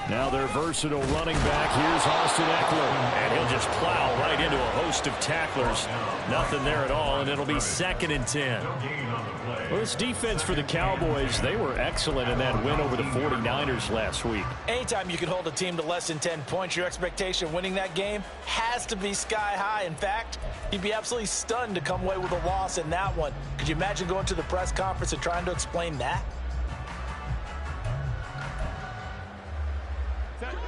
Now their versatile running back, here's Austin Eckler. And he'll just plow right into a host of tacklers. Nothing there at all, and it'll be 2nd and 10. Well, this defense for the Cowboys, they were excellent in that win over the 49ers last week. Anytime you can hold a team to less than 10 points, your expectation of winning that game has to be sky high. In fact, you'd be absolutely stunned to come away with a loss in that one. Could you imagine going to the press conference and trying to explain that?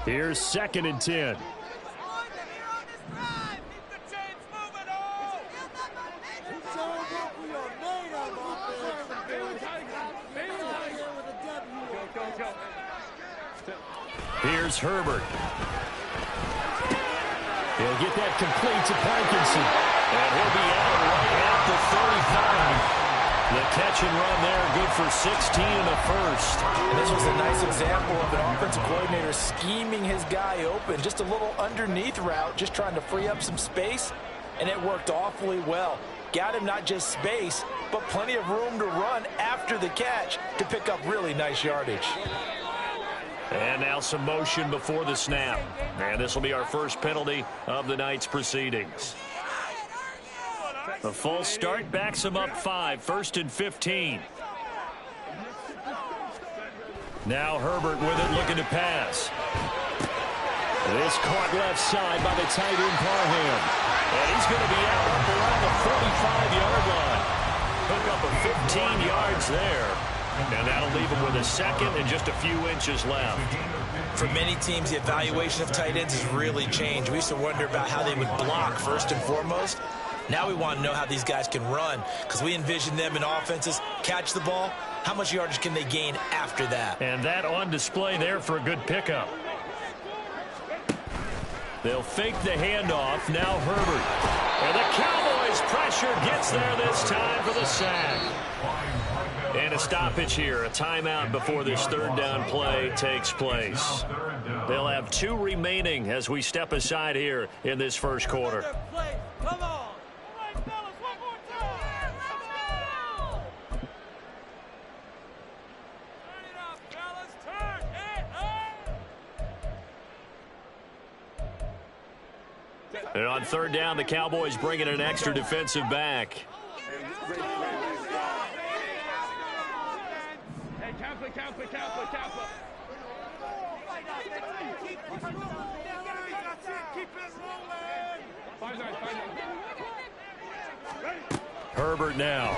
Here's 2nd and 10. Here's Herbert. He'll get that complete to Parkinson. And he'll be out right at the 35. The catch and run there, good for 16 and a first. And this was a nice example of an offensive coordinator scheming his guy open. Just a little underneath route, just trying to free up some space, and it worked awfully well. Got him not just space, but plenty of room to run after the catch to pick up really nice yardage. And now some motion before the snap. And this will be our first penalty of the night's proceedings. The false start backs him up 5, 1st and 15. Now Herbert with it, looking to pass. This caught left side by the tight end Parham. And he's going to be out up around the 45-yard line. Hook up a 15 yards there. And that'll leave him with a 2nd and just a few inches left. For many teams, the evaluation of tight ends has really changed. We used to wonder about how they would block first and foremost. Now we want to know how these guys can run, because we envision them in offenses catch the ball. How much yardage can they gain after that? And that on display there for a good pickup. They'll fake the handoff. Now Herbert. And the Cowboys pressure gets there this time for the sack. And a stoppage here, a timeout before this 3rd down play takes place. They'll have 2 remaining as we step aside here in this first quarter. Come on. And on 3rd down, the Cowboys bring in an extra defensive back. Hey, Kappa. Keep it rolling. Herbert now.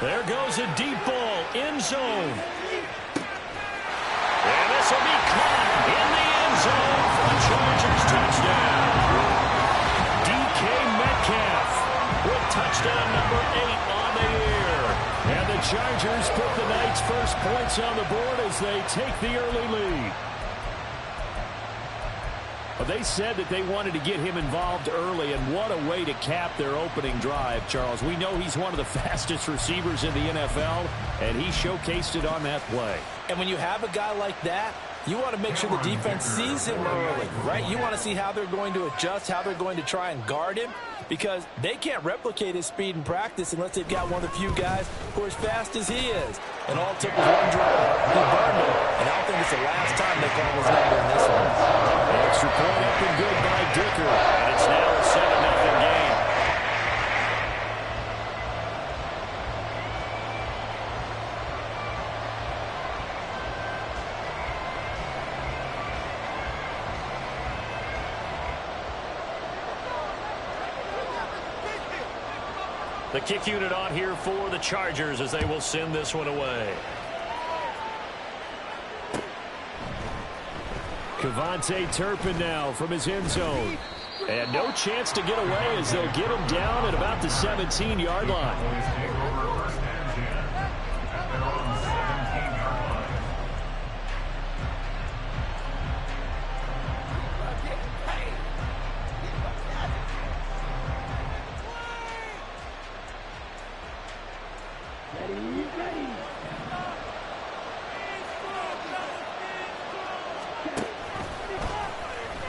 There goes a deep ball, end zone. And this will be caught in the end zone for the Chargers touchdown. DK Metcalf with touchdown number 8 on the year. And the Chargers put the night's first points on the board as they take the early lead. Well, they said that they wanted to get him involved early, and what a way to cap their opening drive, Charles. We know he's one of the fastest receivers in the NFL, and he showcased it on that play. And when you have a guy like that, you want to make sure the defense sees him early, right? You want to see how they're going to adjust, how they're going to try and guard him, because they can't replicate his speed in practice unless they've got one of the few guys who are as fast as he is. And all it took was one drive. He burned him, and I don't think it's the last time they call his number in this one. Extra point up and good by Dicker, and it's now a 7-0 game. The kick unit on here for the Chargers as they will send this one away. Kevontae Turpin now from his end zone. And no chance to get away as they'll get him down at about the 17-yard line.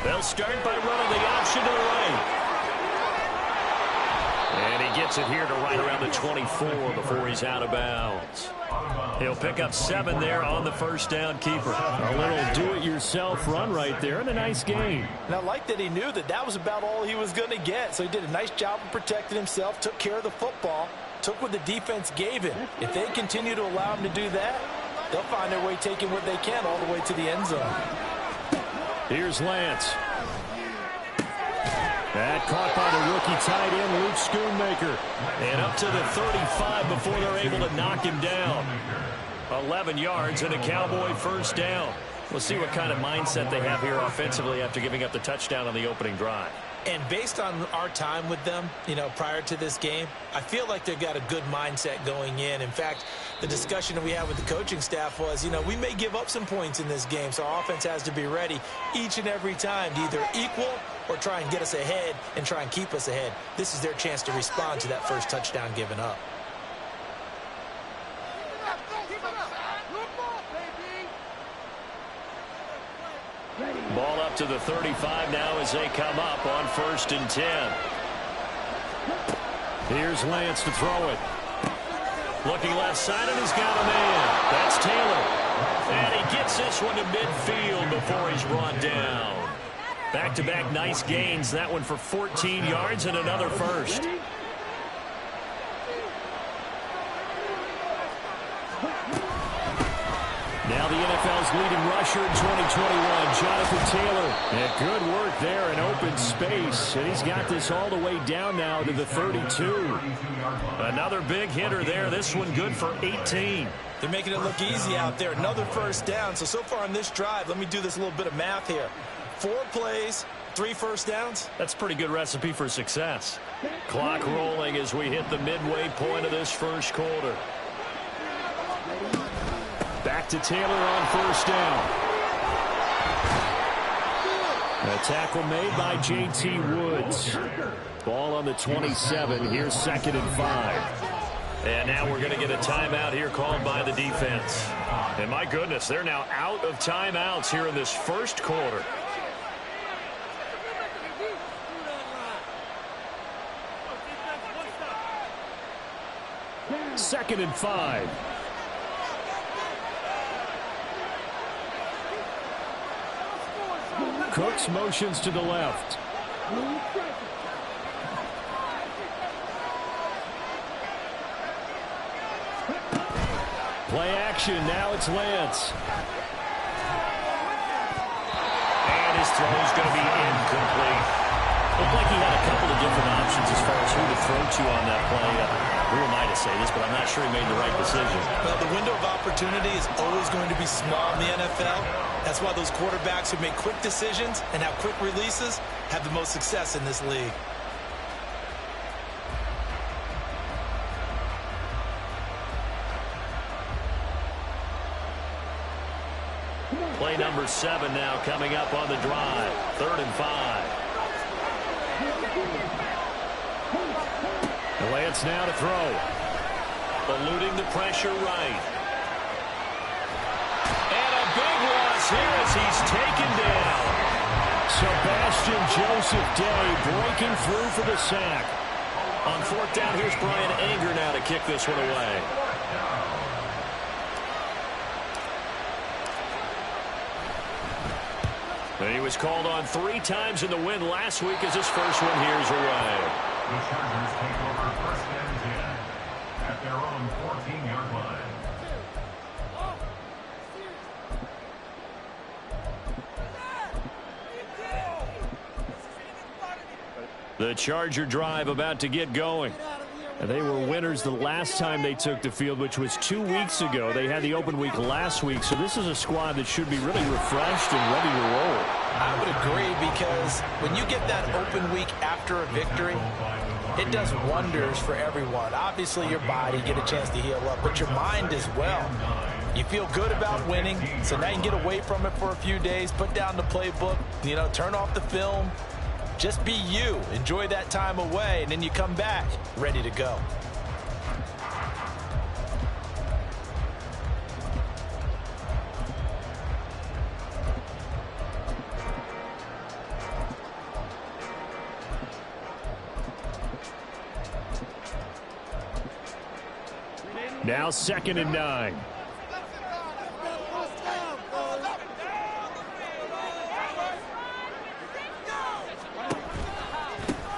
They'll start by running the option to the right. And he gets it here to right around the 24 before he's out of bounds. He'll pick up 7 there on the first down keeper. A little do-it-yourself run right there and a nice gain. And I like that he knew that that was about all he was going to get. So he did a nice job of protecting himself, took care of the football, took what the defense gave him. If they continue to allow him to do that, they'll find their way taking what they can all the way to the end zone. Here's Lance. That caught by the rookie tight end, Luke Schoonmaker. And up to the 35 before they're able to knock him down. 11 yards and a Cowboy first down. We'll see what kind of mindset they have here offensively after giving up the touchdown on the opening drive. And based on our time with them, prior to this game, I feel like they've got a good mindset going in. In fact, the discussion that we had with the coaching staff was, we may give up some points in this game, so our offense has to be ready each and every time to either equal or try and get us ahead and try and keep us ahead. This is their chance to respond to that first touchdown given up. Ball up to the 35 now as they come up on 1st and 10. Here's Lance to throw it. Looking left side, and he's got a man. That's Taylor. And he gets this one to midfield before he's brought down. Back-to-back nice gains. That one for 14 yards and another first. Now the NFL's leading rusher in 2021, Jonathan Taylor. And good work there in open space. And he's got this all the way down now to the 32. Another big hitter there. This one good for 18. They're making it look easy out there. Another first down. So far on this drive, let me do this little bit of math here. 4 plays, 3 first downs. That's a pretty good recipe for success. Clock rolling as we hit the midway point of this first quarter. Back to Taylor on first down. A tackle made by J.T. Woods. Ball on the 27. Here's 2nd and 5. And now we're going to get a timeout here called by the defense. And my goodness, they're now out of timeouts here in this first quarter. Second and 5. Cooks motions to the left. Play action. Now it's Lance. And his throw is going to be incomplete. Looked like he had a couple of different options as far as who to throw to on that play. Who am I to say this, but I'm not sure he made the right decision. Well, the window of opportunity is always going to be small in the NFL. That's why those quarterbacks who make quick decisions and have quick releases have the most success in this league. Play number 7 now coming up on the drive. 3rd and 5. Lance now to throw. Eluding the pressure right. And a big loss here as he's taken down. Sebastian Joseph Day breaking through for the sack. On 4th down, here's Brian Anger now to kick this one away. And he was called on 3 times in the win last week as his first one here's away. The Chargers take over 1st and 10 at their own 14-yard line. The Charger drive about to get going. And they were winners the last time they took the field, which was 2 weeks ago. They had the open week last week, so this is a squad that should be really refreshed and ready to roll. I would agree, because when you get that open week after a victory, it does wonders for everyone. Obviously, your body, get a chance to heal up, but your mind as well. You feel good about winning, so now you can get away from it for a few days, put down the playbook, turn off the film. Just be you. Enjoy that time away, and then you come back ready to go. Now 2nd and 9.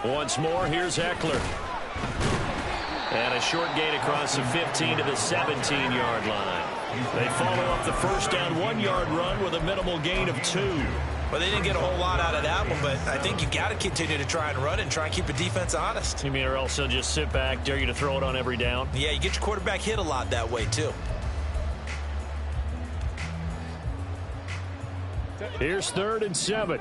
Once more, here's Eckler. And a short gain across the 15 to the 17-yard line. They follow up the first down 1-yard run with a minimal gain of 2. Well, they didn't get a whole lot out of that one, but I think you got to continue to try and run and try and keep the defense honest. You mean, or else they'll just sit back, dare you to throw it on every down? Yeah, you get your quarterback hit a lot that way, too. Here's 3rd and 7.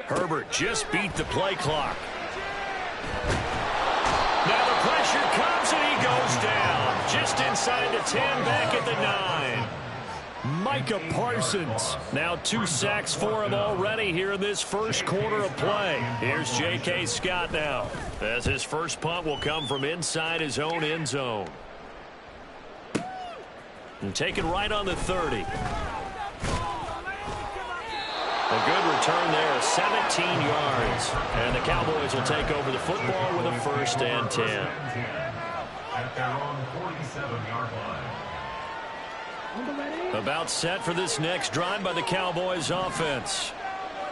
Herbert just beat the play clock. Now the pressure comes and he goes down. Just inside the 10, back at the 9. Micah Parsons. Now 2 sacks for him already here in this first quarter of play. Here's J.K. Scott now, as his first punt will come from inside his own end zone. And taken right on the 30. A good return there, 17 yards. And the Cowboys will take over the football with a 1st and 10. At their own 47-yard line. About set for this next drive by the Cowboys offense.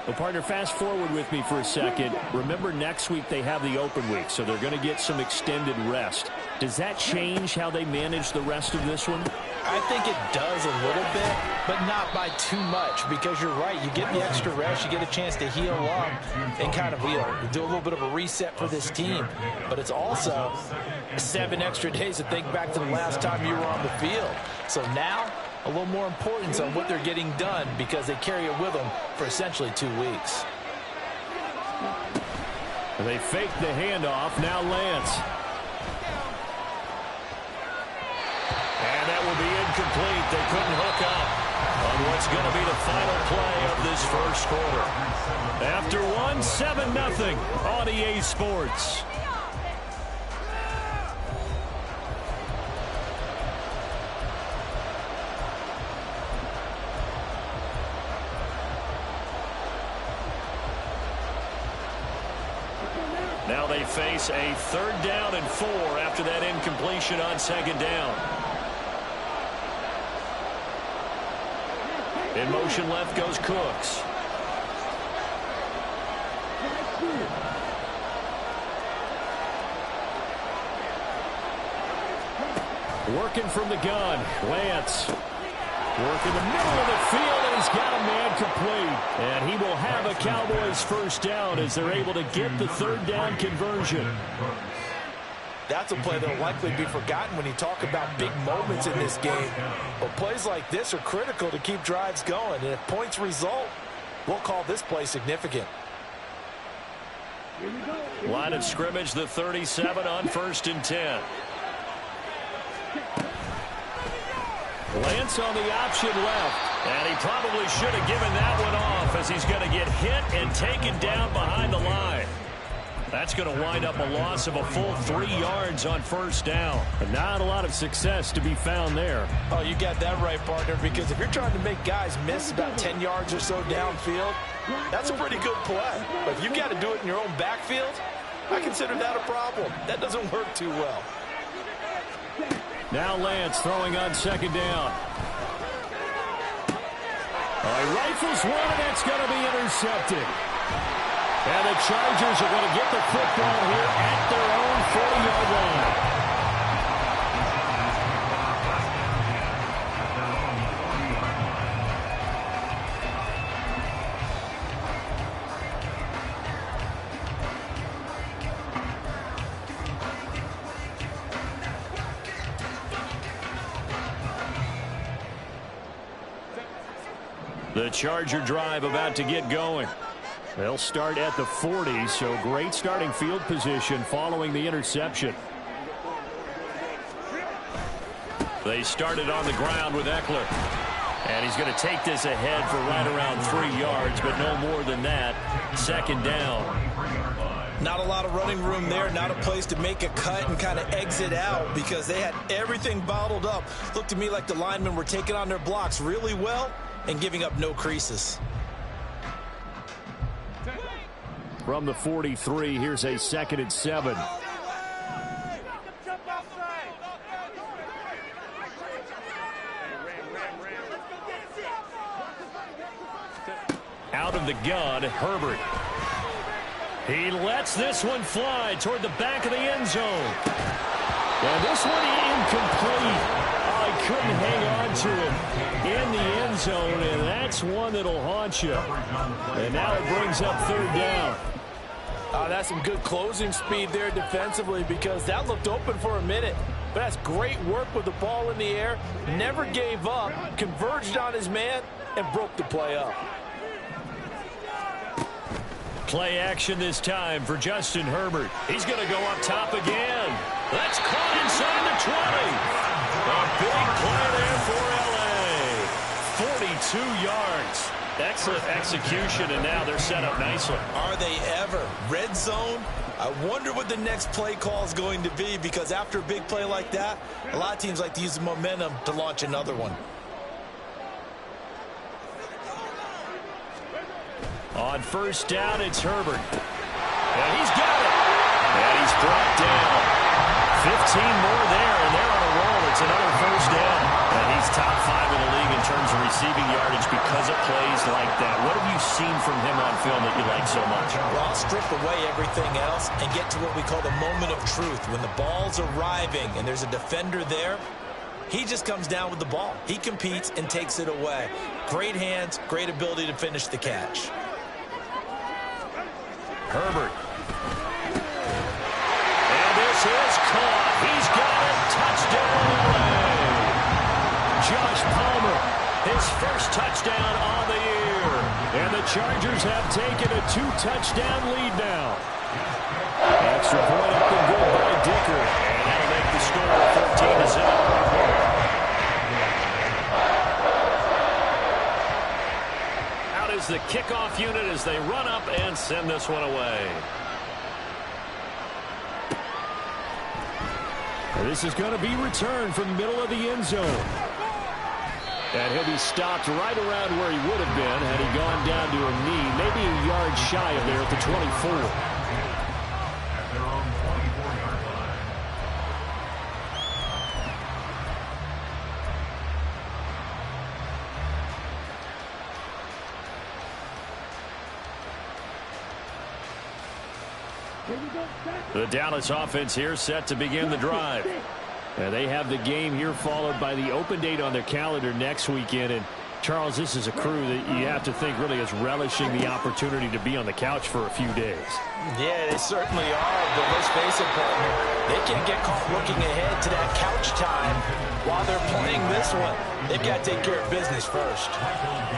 Well, partner, fast forward with me for a second. Remember, next week they have the open week, so they're going to get some extended rest. Does that change how they manage the rest of this one? I think it does a little bit, but not by too much, because you're right. You get the extra rest, you get a chance to heal up and kind of do a little bit of a reset for this team. But it's also 7 extra days to think back to the last time you were on the field. So now, a little more importance on what they're getting done, because they carry it with them for essentially 2 weeks. They fake the handoff. Now Lance. And that will be incomplete. They couldn't hook up on what's going to be the final play of this first quarter. After 7-0 on EA Sports. Now they face a 3rd down and 4 after that incompletion on 2nd down. In motion left goes Cooks. Working from the gun. Lance. Working the middle of the field, and he's got a man complete. And he will have a Cowboys 1st down as they're able to get the 3rd down conversion. That's a play that will likely be forgotten when you talk about big moments in this game. But plays like this are critical to keep drives going. And if points result, we'll call this play significant. Line of scrimmage, the 37 on 1st and 10. Lance on the option left. And he probably should have given that one off, as he's going to get hit and taken down behind the line. That's going to wind up a loss of a full 3 yards on 1st down. But not a lot of success to be found there. Oh, you got that right, partner, because if you're trying to make guys miss about 10 yards or so downfield, that's a pretty good play. But if you've got to do it in your own backfield, I consider that a problem. That doesn't work too well. Now Lance throwing on 2nd down. He rifles one, and that's going to be intercepted. And the Chargers are going to get the football here at their own 40-yard line. The Charger drive about to get going. They'll start at the 40, so great starting field position following the interception. They started on the ground with Eckler. And he's going to take this ahead for right around 3 yards, but no more than that. 2nd down. Not a lot of running room there, not a place to make a cut and kind of exit out because they had everything bottled up. Looked to me like the linemen were taking on their blocks really well and giving up no creases. From the 43, here's a 2nd and 7. Out of the gun, Herbert. He lets this one fly toward the back of the end zone. And this one incomplete. Oh, he couldn't hang on to it in the end zone, and that's one that'll haunt you. And now it brings up 3rd down. That's some good closing speed there defensively because that looked open for a minute. But that's great work with the ball in the air. Never gave up, converged on his man, and broke the play up. Play action this time for Justin Herbert. He's going to go up top again. That's caught inside the 20. A big play there for L.A. 42 yards. Excellent execution, and now they're set up nicely. Are they ever? Red zone? I wonder what the next play call is going to be because after a big play like that, a lot of teams like to use the momentum to launch another one. On 1st down, it's Herbert. And he's got it. And he's brought down. 15 more there, and they're on a roll. It's another 1st down. And he's top 5 in the league in terms of receiving yardage because of plays like that. What have you seen from him on film that you like so much? Well, I'll strip away everything else and get to what we call the moment of truth. When the ball's arriving and there's a defender there, he just comes down with the ball. He competes and takes it away. Great hands, great ability to finish the catch. Herbert. And this is caught. He's got it. Touchdown, LA. Josh Palmer, his first touchdown on the year. And the Chargers have taken a 2-touchdown lead now. Extra point up and good by Dicker. And that'll make the score 14-7. Is the kickoff unit as they run up and send this one away. And this is going to be returned from the middle of the end zone. And he'll be stopped right around where he would have been had he gone down to a knee, maybe a yard shy of there at the 24. At their own 24-yard line. The Dallas offense here set to begin the drive. And they have the game here followed by the open date on their calendar next weekend. And Charles, this is a crew that you have to think really is relishing the opportunity to be on the couch for a few days. Yeah, they certainly are, but let's face it, partner, they can't get caught looking ahead to that couch time while they're playing this one. They've got to take care of business first.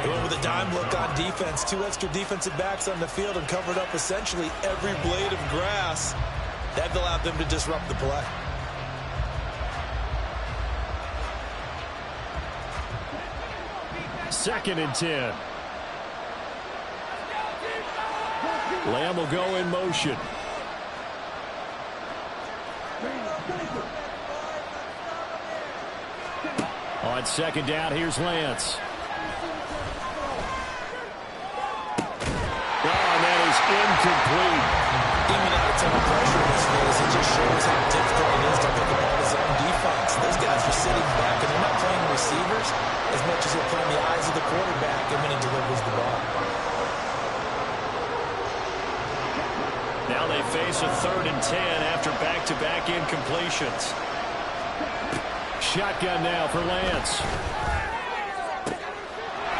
They went with a dime look on defense, 2 extra defensive backs on the field and covered up essentially every blade of grass. That allowed them to disrupt the play. Second and 10. Lamb will go in motion. On 2nd down, here's Lance. Oh, and that is incomplete. Even out of ton of pressure in his face, it just shows how difficult it is to pick up all his own defense. Those guys are sitting back, and they're not playing receivers as much as they're playing the eyes of the quarterback and when he delivers the ball. Now they face a 3rd and 10 after back-to-back incompletions. Shotgun now for Lance.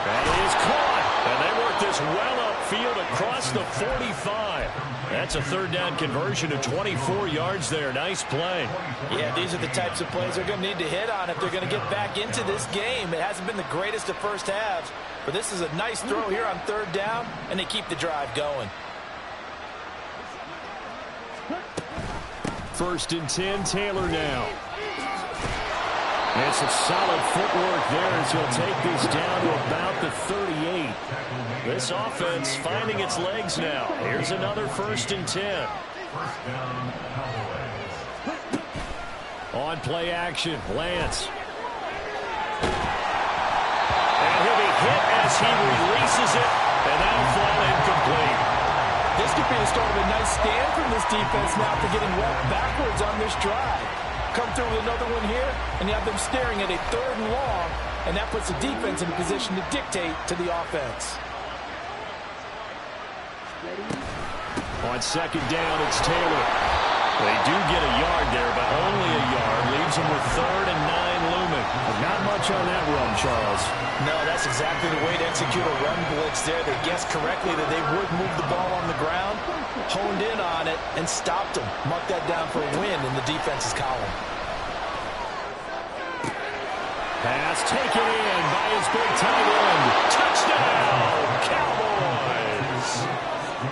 That is caught. And they work this well upfield across the 45. That's a 3rd down conversion of 24 yards there. Nice play. Yeah, these are the types of plays they're going to need to hit on if they're going to get back into this game. It hasn't been the greatest of first halves, but this is a nice throw here on 3rd down, and they keep the drive going. 1st and 10, Taylor now. And some solid footwork there as he'll take this down to about the 38. This offense finding its legs now. Here's another 1st and 10. First down, Cowboys. On play action, Lance. And he'll be hit as he releases it, and that'll fall incomplete. This could be the start of a nice stand from this defense now after getting wrecked backwards on this drive. Come through with another one here, and you have them staring at a 3rd and long, and that puts the defense in a position to dictate to the offense. On 2nd down, it's Taylor. They do get a yard there, but only a yard. Leaves them with 3rd and 9 looming. But not much on that run, Charles. No, that's exactly the way to execute a run blitz there. They guessed correctly that they would move the ball on the ground, honed in on it, and stopped them. Mark that down for a win in the defense's column. Pass taken in by his big tight end. Touchdown, Cowboys!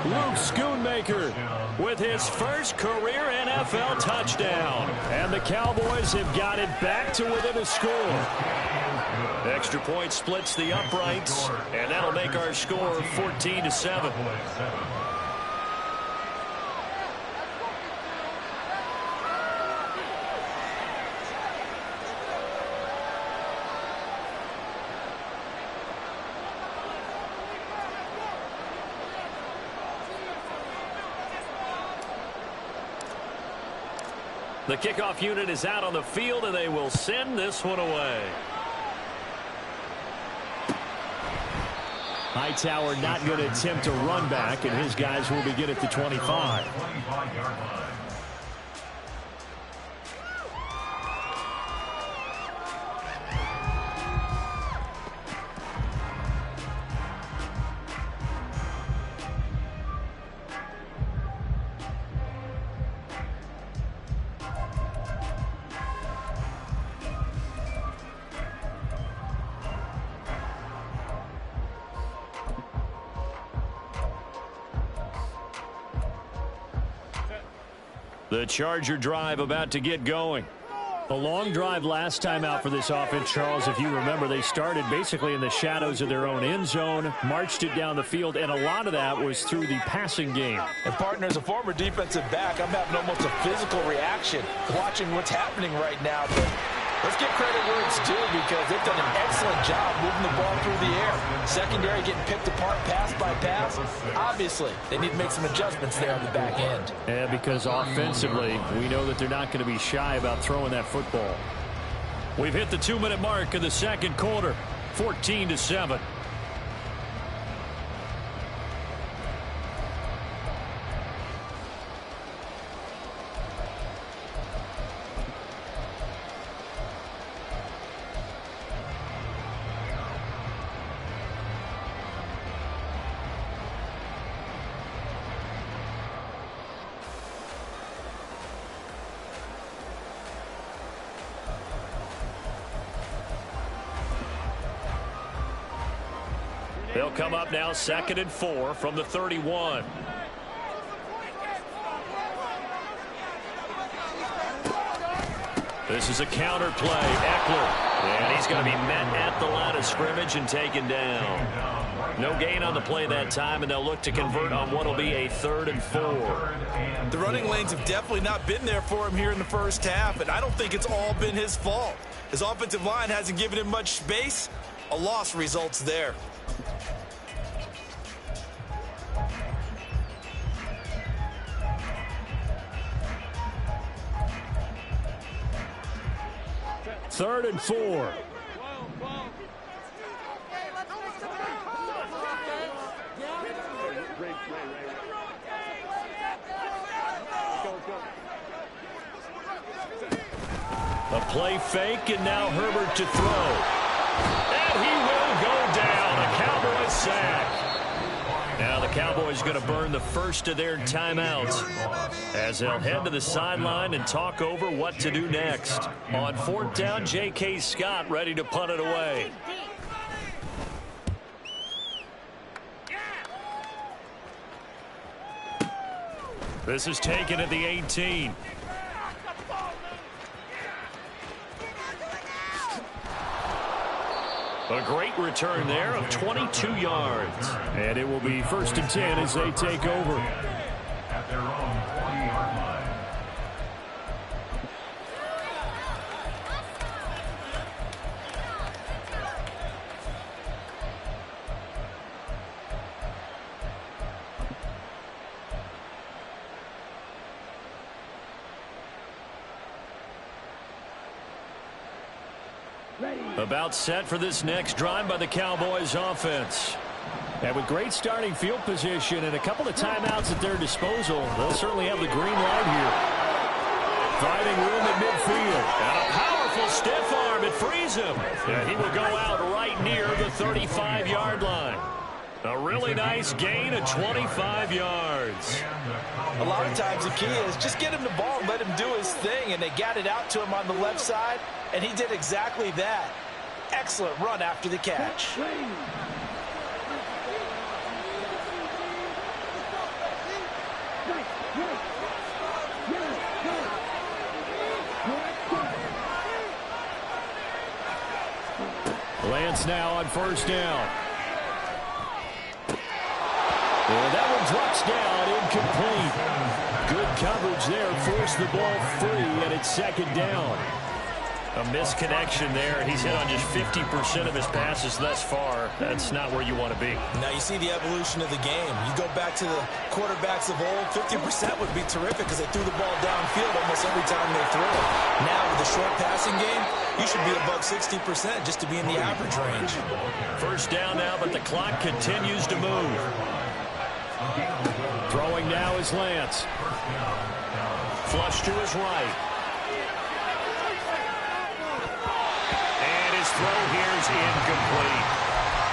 Luke Schoonmaker With his first career NFL touchdown. And the Cowboys have got it back to within a score. Extra point splits the uprights, and that'll make our score 14-7. The kickoff unit is out on the field, and they will send this one away. Hightower not going to attempt a run back, and his guys will begin at the 25. 25-yard line. The Charger drive about to get going. A long drive last time out for this offense, Charles. If you remember, they started basically in the shadows of their own end zone, marched it down the field, and a lot of that was through the passing game. And, partner, as a former defensive back, I'm having almost a physical reaction watching what's happening right now. But let's give credit where it's due because they've done an excellent job moving the ball through the air. Secondary getting picked apart pass by pass. Obviously, they need to make some adjustments there on the back end. Yeah, because offensively, we know that they're not going to be shy about throwing that football. We've hit the 2-minute mark of the second quarter, 14-7. They'll come up now 2nd and 4 from the 31. This is a counter play. Eckler. And he's going to be met at the line of scrimmage and taken down. No gain on the play that time, and they'll look to convert on what will be a 3rd and 4. The running lanes have definitely not been there for him here in the first half, and I don't think it's all been his fault. His offensive line hasn't given him much space. A loss results there. Third and 4. A play fake, and now Herbert to throw. And he will go down. A Cowboys sack. Now the Cowboys going to burn the first of their timeouts as they'll head to the sideline and talk over what to do next. On 4th down, J.K. Scott ready to punt it away. This is taken at the 18. A great return there of 22 yards. And it will be 1st and 10 as they take over. At their own 40-yard line. About set for this next drive by the Cowboys offense. And with great starting field position and a couple of timeouts at their disposal, they'll certainly have the green light here. Finding room at midfield. And a powerful stiff arm. It frees him. And he will go out right near the 35-yard line. A really nice gain of 25 yards. A lot of times the key is just get him the ball and let him do his thing, and they got it out to him on the left side, and he did exactly that. Excellent run after the catch. Lance now on 1st down. And that one drops down, incomplete. Good coverage there, forced the ball free, and it's 2nd down. A misconnection there. He's hit on just 50% of his passes thus far. That's not where you want to be. Now you see the evolution of the game. You go back to the quarterbacks of old, 50% would be terrific because they threw the ball downfield almost every time they threw it. Now with the short passing game, you should be above 60% just to be in the average range. 1st down now, but the clock continues to move. Throwing now is Lance. Flush to his right. And his throw here is incomplete.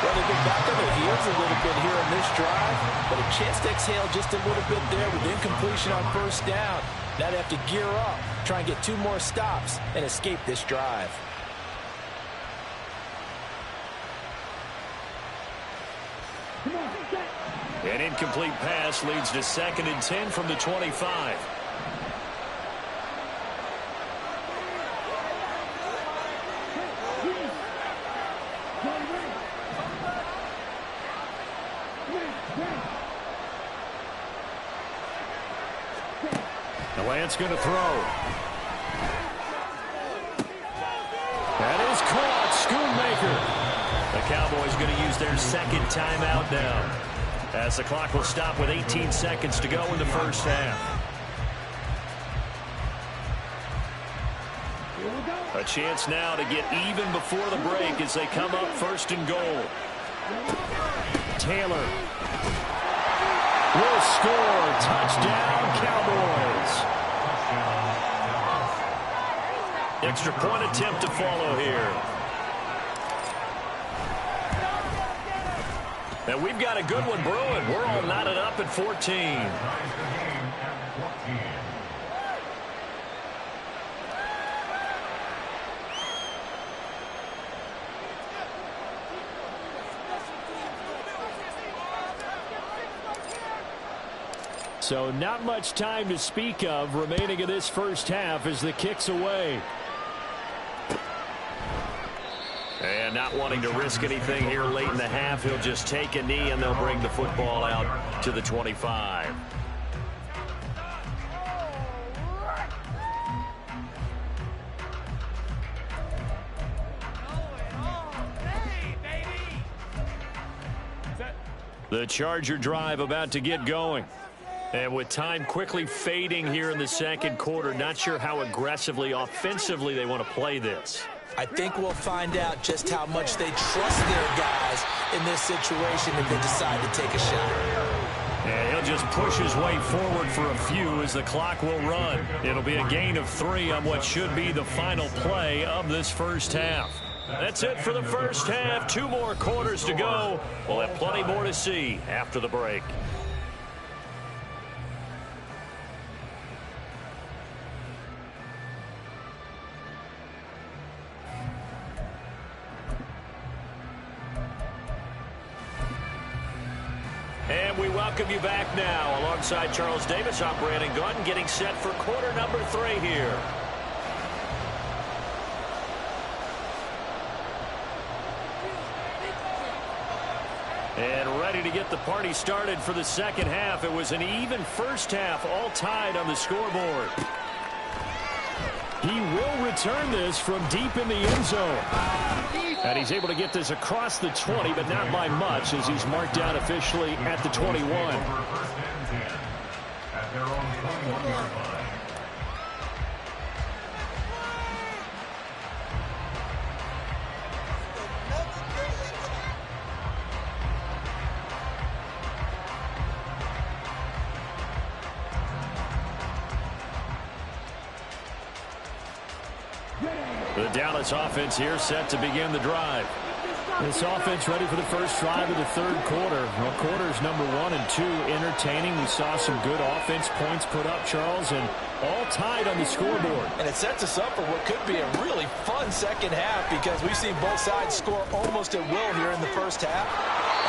Well, they've been back on their heels a little bit here in this drive, but a chance to exhale just a little bit there with incompletion on 1st down. Now they have to gear up, try and get 2 more stops, and escape this drive. An incomplete pass leads to 2nd and 10 from the 25. The Lance going to throw. That is caught. Schoonmaker. The Cowboys going to use their 2nd timeout now, as the clock will stop with 18 seconds to go in the 1st half. A chance now to get even before the break as they come up 1st and goal. Taylor will score. Touchdown, Cowboys. Extra point attempt to follow here. And we've got a good one brewing. We're all knotted up at 14. So not much time to speak of remaining in this 1st half as the kick's away. And not wanting to risk anything here late in the half, he'll just take a knee and they'll bring the football out to the 25. The Charger drive about to get going. And with time quickly fading here in the 2nd quarter, not sure how aggressively, offensively they want to play this. I think we'll find out just how much they trust their guys in this situation if they decide to take a shot. And he'll just push his way forward for a few as the clock will run. It'll be a gain of 3 on what should be the final play of this 1st half. That's it for the 1st half. 2 more quarters to go. We'll have plenty more to see after the break. And we welcome you back now. Alongside Charles Davis, I'm Brandon Gunn, getting set for quarter number 3 here. to get the party started for the second half. It was an even first half, all tied on the scoreboard. He will return this from deep in the end zone. And he's able to get this across the 20, but not by much, as he's marked down officially at the 21. First and 10 at their own 21-yard line. The Dallas offense here set to begin the drive. This offense ready for the first drive of the third quarter. Well, quarters number 1 and 2 entertaining. We saw some good offense points put up, Charles, and all tied on the scoreboard. And it sets us up for what could be a really fun second half, because we've seen both sides score almost at will here in the first half.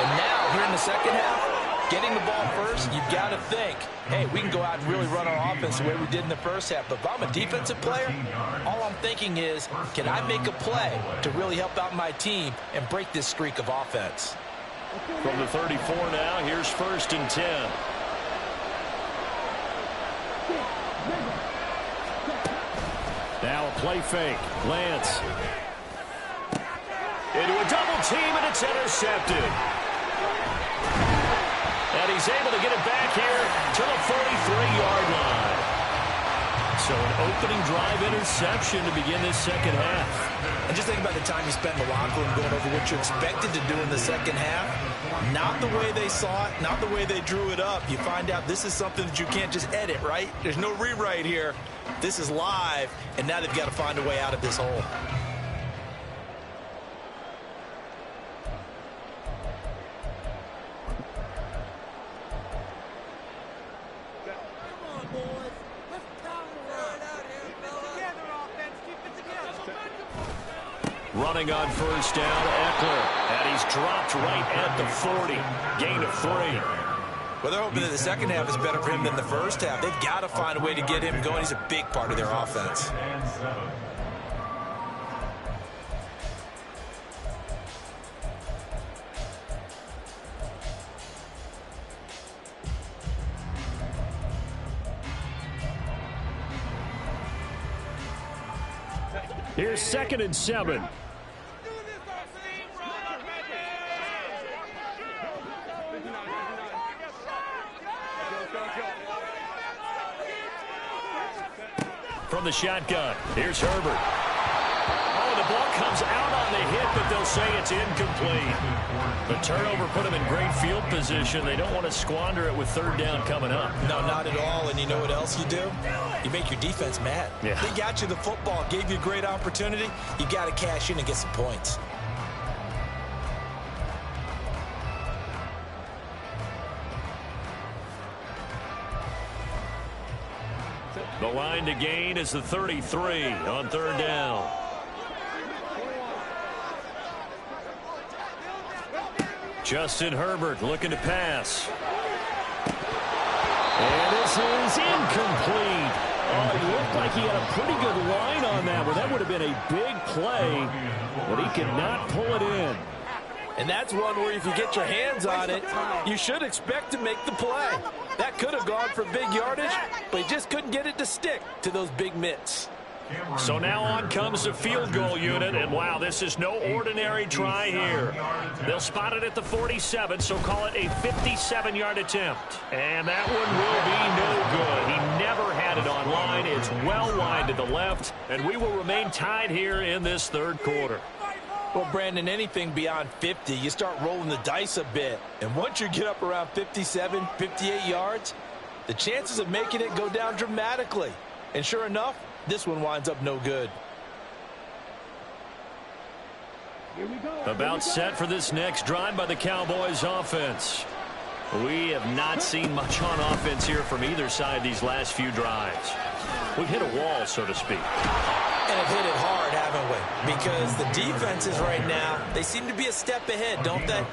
And now, here in the second half, getting the ball first, you've got to think, hey, we can go out and really run our offense the way we did in the first half. But if I'm a defensive player, all I'm thinking is, can I make a play to really help out my team and break this streak of offense? From the 34 now, here's first and 10. Now a play fake. Lance. Into a double team, and it's intercepted. And he's able to get it back here to the 43-yard line. So an opening drive interception to begin this second half. And just think about the time you spent in the locker room going over what you expected to do in the second half. Not the way they saw it, not the way they drew it up. You find out this is something that you can't just edit, right? There's no rewrite here. This is live, and now they've got to find a way out of this hole. Running on first down, Eckler. And he's dropped right at the 40. Gain of 3. Well, they're hoping that the second half is better for him than the first half. They've got to find a way to get him going. He's a big part of their offense. And 7. Here's second and 7. From the shotgun, here's Herbert. Oh, the ball comes out on the hit, but they'll say it's incomplete. The turnover put them in great field position. They don't want to squander it with third down coming up. No, not at all. And you know what else you do? You make your defense mad. Yeah. They got you the football, gave you a great opportunity. You got to cash in and get some points. The line to gain is the 33 on third down. Justin Herbert looking to pass. And this is incomplete. Oh, it looked like he had a pretty good line on that one. That would have been a big play, but he could not pull it in. And that's one where if you get your hands on it, you should expect to make the play. That could have gone for big yardage, but he just couldn't get it to stick to those big mitts. So now on comes the field goal unit, and wow, this is no ordinary try here. They'll spot it at the 47, so call it a 57-yard attempt. And that one will be no good. He never had it on line. It's well wide to the left, and we will remain tied here in this third quarter. Well, Brandon, anything beyond 50, you start rolling the dice a bit. And once you get up around 57, 58 yards, the chances of making it go down dramatically. And sure enough, this one winds up no good. About set for this next drive by the Cowboys offense. We have not seen much on offense here from either side these last few drives. We've hit a wall, so to speak. And have hit it hard, haven't we? Because the defenses right now, they seem to be a step ahead, don't they?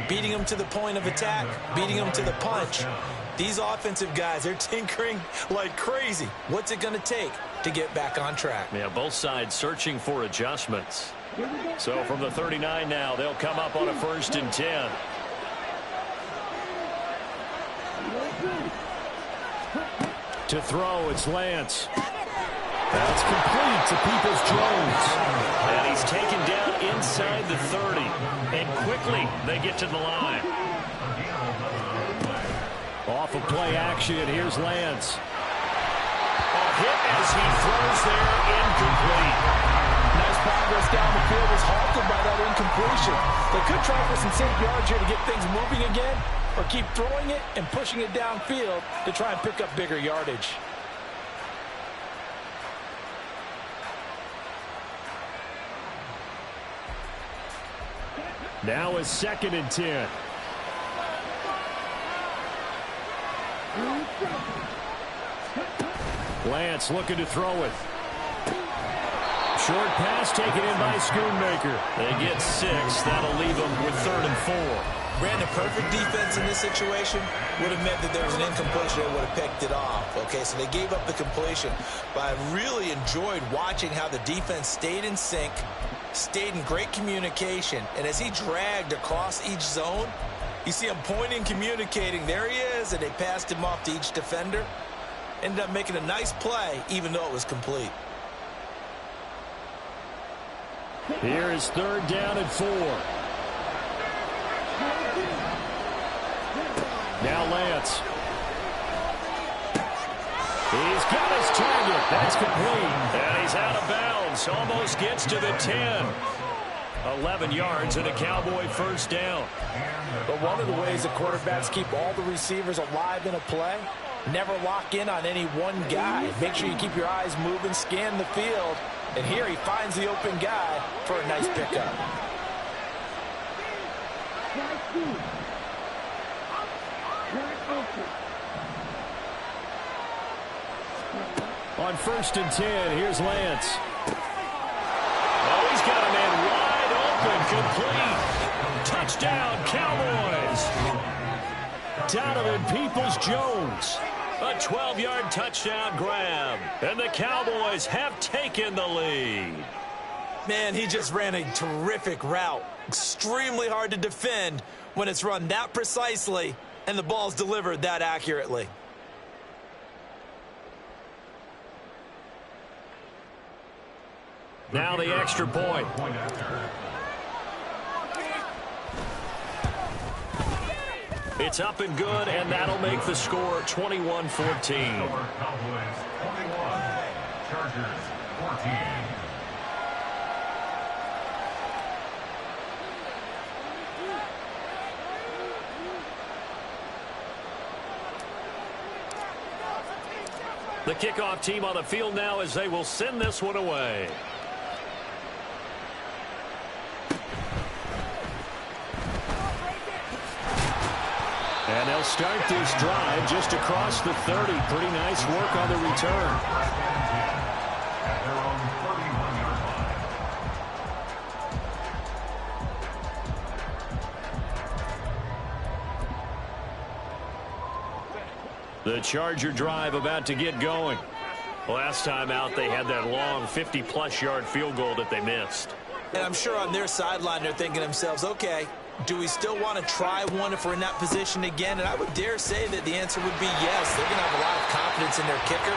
Beating them to the point of attack, beating them to the punch. These offensive guys, they're tinkering like crazy. What's it going to take to get back on track? Yeah, both sides searching for adjustments. So from the 39 now, they'll come up on a 1st and 10. To throw, it's Lance. That's complete to Peoples-Jones. And he's taken down inside the 30. And quickly, they get to the line. Off of play action, here's Lance. A hit as he throws there, incomplete. Nice progress down the field was halted by that incompletion. They could try for some safe yards here to get things moving again, or keep throwing it and pushing it downfield to try and pick up bigger yardage. Now is 2nd and 10. Lance looking to throw it. Short pass taken in by Schoonmaker. They get 6. That'll leave them with 3rd and 4. Brandon, perfect defense in this situation would have meant that there was an incompletion that would have picked it off. Okay, so they gave up the completion. But I really enjoyed watching how the defense stayed in sync, stayed in great communication, and as he dragged across each zone, you see him pointing, communicating. There he is, and they passed him off to each defender. Ended up making a nice play, even though it was complete. Here is 3rd down and 4. Now Lance. He's got his target. That's complete. And he's out of bounds. Almost gets to the 10. 11 yards and a Cowboy 1st down. But one of the ways the quarterbacks keep all the receivers alive in a play, never lock in on any one guy. Make sure you keep your eyes moving, scan the field. And here he finds the open guy for a nice pickup. On 1st and 10, here's Lance. Oh, he's got a man wide open, complete. Touchdown, Cowboys. Donovan Peoples-Jones. A 12-yard touchdown grab. And the Cowboys have taken the lead. Man, he just ran a terrific route. Extremely hard to defend when it's run that precisely and the ball's delivered that accurately. Now the extra point. It's up and good, and that'll make the score 21-14. Cowboys 21, Chargers 14. The kickoff team on the field now as they will send this one away. And they'll start this drive just across the 30. Pretty nice work on the return. At their own 31-yard line. The Charger drive about to get going. Last time out, they had that long 50-plus yard field goal that they missed. And I'm sure on their sideline they're thinking to themselves, okay, do we still want to try one if we're in that position again? And I would dare say that the answer would be yes. They're going to have a lot of confidence in their kicker.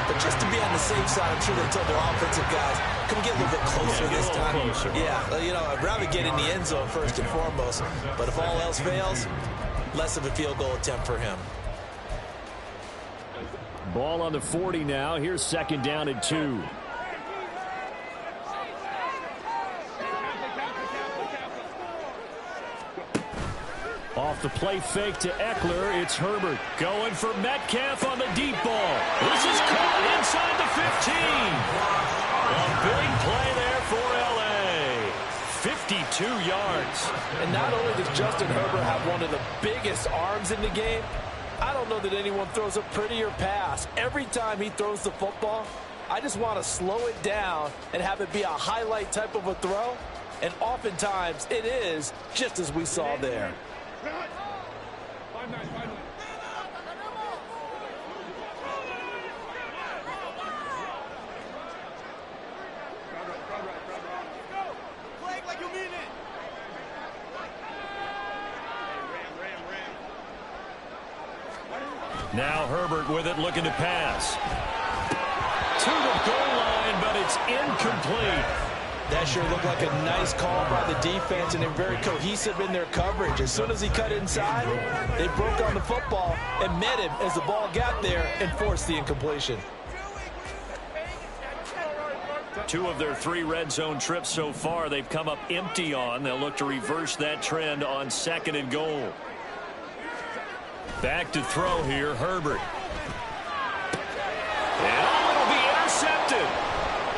But just to be on the safe side, I'm sure they told their offensive guys, can we get a little bit closer this time? Closer. Yeah, you know, I'd rather get in the end zone first and foremost. But if all else fails, less of a field goal attempt for him. Ball on the 40 now. Here's 2nd down and 2. Off the play fake to Eckler, it's Herbert. Going for Metcalf on the deep ball. This is caught inside the 15. A big play there for L.A. 52 yards. And not only does Justin Herbert have one of the biggest arms in the game, I don't know that anyone throws a prettier pass. Every time he throws the football, I just want to slow it down and have it be a highlight type of a throw. And oftentimes it is, just as we saw there. Now Herbert with it, looking to pass. To the goal line, but it's incomplete. That sure looked like a nice call by the defense, and they're very cohesive in their coverage. As soon as he cut inside, they broke on the football and met him as the ball got there and forced the incompletion. 2 of their 3 red zone trips so far, they've come up empty on. They'll look to reverse that trend on 2nd and goal. Back to throw here, Herbert. And it'll be intercepted.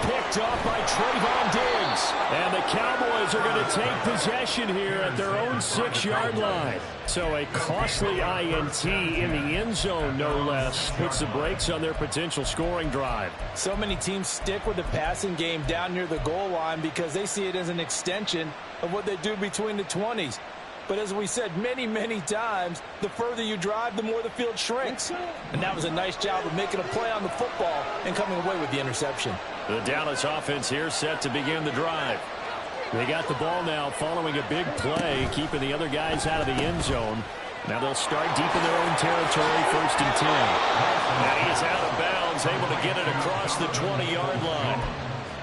Picked off by Trayvon Diggs. And the Cowboys are going to take possession here at their own 6-yard line. So a costly INT in the end zone, no less, puts the brakes on their potential scoring drive. So many teams stick with the passing game down near the goal line because they see it as an extension of what they do between the 20s. But as we said many, many times, the further you drive, the more the field shrinks. And that was a nice job of making a play on the football and coming away with the interception. The Dallas offense here set to begin the drive. They got the ball now following a big play, keeping the other guys out of the end zone. Now they'll start deep in their own territory, 1st and 10. And he is out of bounds, able to get it across the 20-yard line.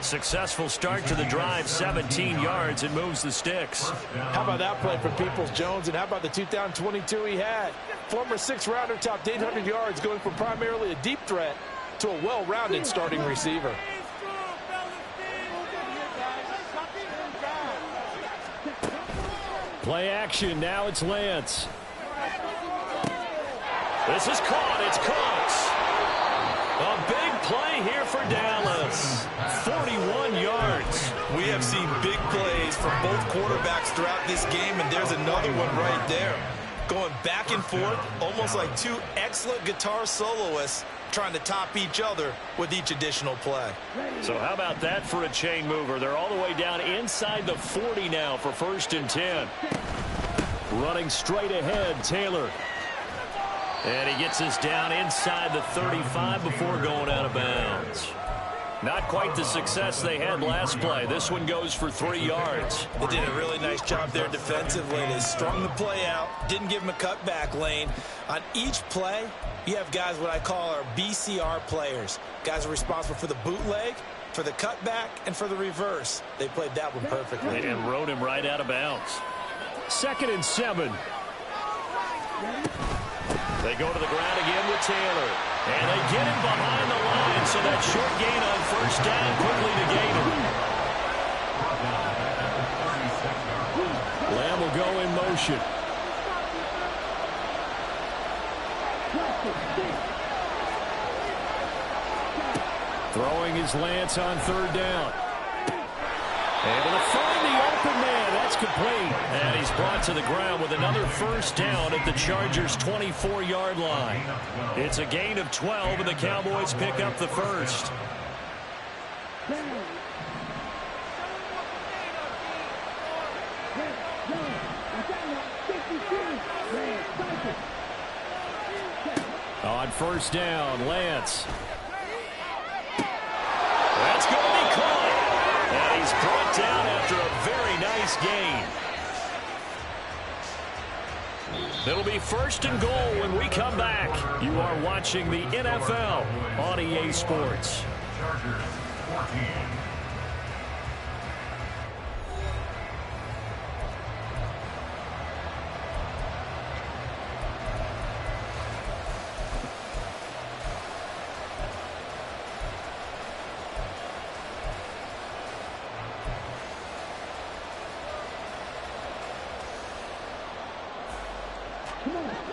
Successful start to the drive, 17 yards, and moves the sticks. How about that play from Peoples-Jones, and how about the 2022 he had? Former 6th-rounder topped 800 yards, going from primarily a deep threat to a well-rounded starting receiver. Play action, now it's Lance. This is caught, it's Cooks. A big play here for Dallas. 41 yards. We have seen big plays from both quarterbacks throughout this game, and there's another one right there. Going back and forth, almost like 2 excellent guitar soloists trying to top each other with each additional play. So how about that for a chain mover? They're all the way down inside the 40 now for 1st and 10. Running straight ahead, Taylor. And he gets us down inside the 35 before going out of bounds. Not quite the success they had last play. This one goes for 3 yards. They did a really nice job there defensively. They strung the play out, didn't give him a cutback lane. On each play, you have guys what I call our BCR players. Guys are responsible for the bootleg, for the cutback, and for the reverse. They played that one perfectly. And rode him right out of bounds. 2nd and 7. They go to the ground again with Taylor. And they get him behind the line, so that short gain on 1st down quickly negated. Lamb will go in motion. Throwing his Lance on 3rd down. Able to find the open man. That's complete. And he's brought to the ground with another 1st down at the Chargers' 24-yard line. It's a gain of 12, and the Cowboys pick up the 1st. On 1st down, Lance. That's going to be caught. And he's brought down after a very nice gain. It'll be 1st and goal when we come back. You are watching the NFL on EA Sports. Chargers 14.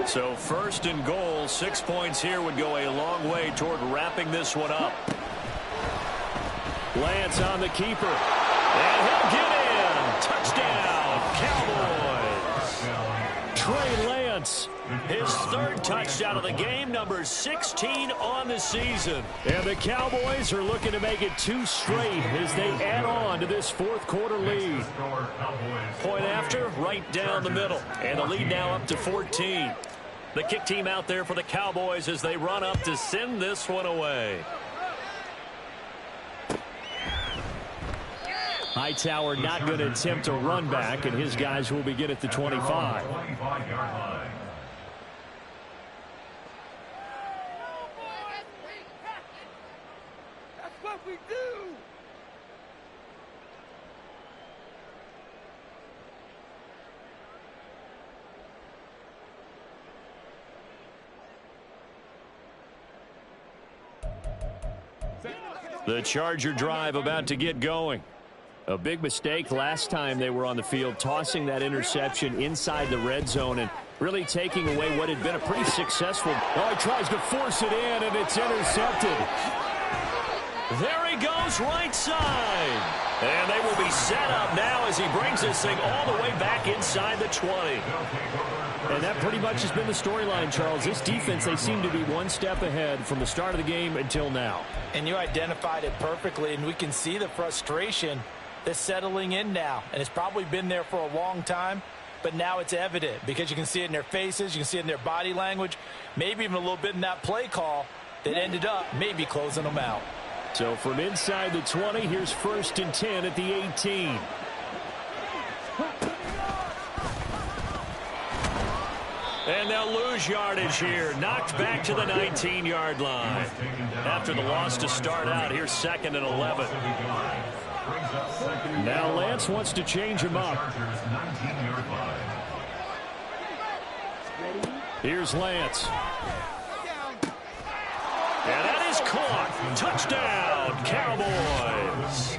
So 1st and goal, 6 points here would go a long way toward wrapping this one up. Lance on the keeper. And he'll get in. Touchdown, Cowboys. Trey Lance, his 3rd touchdown of the game, number 16 on the season. And the Cowboys are looking to make it 2 straight as they add on to this 4th quarter lead. Point after, right down the middle. And the lead now up to 14. The kick team out there for the Cowboys as they run up to send this one away. Hightower not going to attempt a run back, and his guys will begin at the 25. The Charger drive about to get going. A big mistake last time they were on the field, tossing that interception inside the red zone and really taking away what had been a pretty successful. Oh, he tries to force it in, and it's intercepted. There he goes, right side. And they will be set up now as he brings this thing all the way back inside the 20. And that pretty much has been the storyline, Charles. This defense, they seem to be one step ahead from the start of the game until now. And you identified it perfectly, and we can see the frustration that's settling in now. And it's probably been there for a long time, but now it's evident because you can see it in their faces, you can see it in their body language, maybe even a little bit in that play call that ended up maybe closing them out. So from inside the 20, here's 1st and 10 at the 18. And they'll lose yardage here. Knocked back to the 19-yard line. After the loss to start out, here's 2nd and 11. Now Lance wants to change him up. Here's Lance. And that is caught. Touchdown, Cowboys.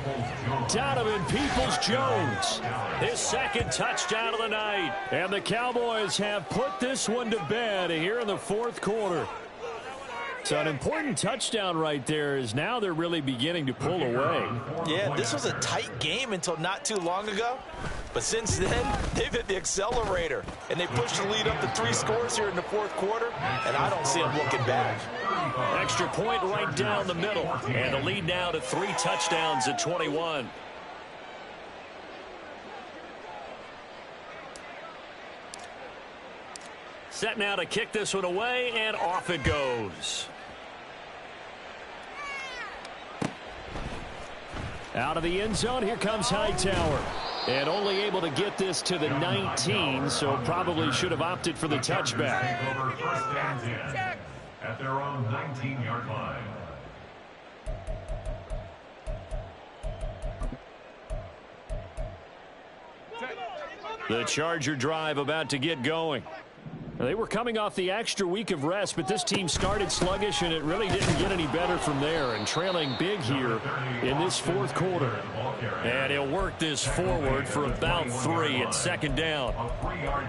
Donovan Peoples-Jones. His 2nd touchdown of the night. And the Cowboys have put this one to bed here in the 4th quarter. So an important touchdown right there is now they're really beginning to pull away. Yeah, this was a tight game until not too long ago. But since then, they've hit the accelerator. And they pushed the lead up to 3 scores here in the 4th quarter. And I don't see them looking back. Extra point right down the middle. And the lead now to 3 touchdowns at 21. Set now to kick this one away, and off it goes. Out of the end zone, here comes Hightower. And only able to get this to the 19, so probably should have opted for the touchback. Over 1st and 10 at their own 19-yard line. The Charger drive about to get going. They were coming off the extra week of rest, but this team started sluggish, and it really didn't get any better from there. And trailing big here in this 4th quarter. And he'll work this forward for about 3 at 2nd down.